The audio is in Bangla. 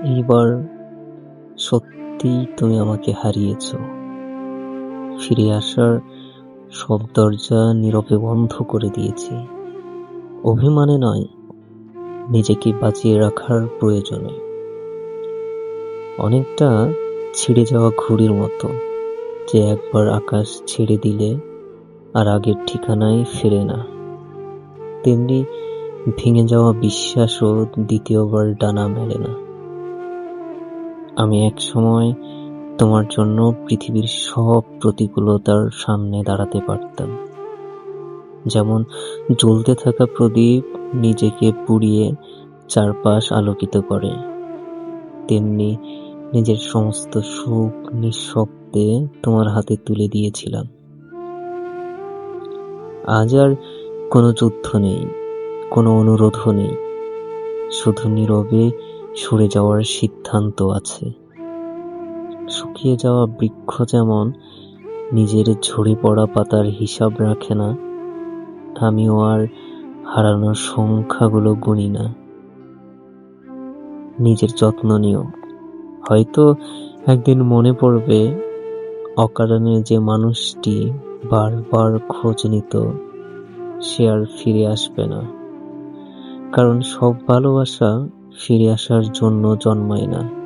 এইবার সত্যিই তুমি আমাকে হারিয়েছ। ফিরে আসার সব দরজা নীরবে বন্ধ করে দিয়েছি। অভিমানে নয়, নিজেকে বাঁচিয়ে রাখার প্রয়োজনে। অনেকটা ছিঁড়ে যাওয়া ঘুড়ির মতো, যে একবার আকাশ ছেড়ে দিলে আর আগের ঠিকানায় ফেরে না। তেমনি ভেঙে যাওয়া বিশ্বাসও দ্বিতীয়বার ডানা মেলে না। আমি এক সময় তোমার জন্য পৃথিবীর সব প্রতিকূলতার সামনে দাঁড়াতে পারতাম। যেমন জ্বলতে থাকা প্রদীপ নিজেকে পুড়িয়ে চারপাশ আলোকিত করে, তেমনি নিজের সমস্ত সুখ নিঃশব্দে তোমার হাতে তুলে দিয়েছিলাম। আজ আর কোনো যুদ্ধ নেই, কোনো অনুরোধও নেই, শুধু নীরবে সরে যাওয়ার সিদ্ধান্ত আছে। শুকিয়ে যাওয়া বৃক্ষ যেমন নিজের ঝরে পড়া পাতার হিসাব রাখে না, আমিও আর হারানোর সংখ্যাগুলো গুনি না। নিজের যত্ন নিও। হয়তো একদিন মনে পড়বে, অকারণে যে মানুষটি বারবার খোঁজ নিত সে আর ফিরে আসবে না। কারণ সব ভালোবাসা ফিরে আসার জন্য জন্মায় না।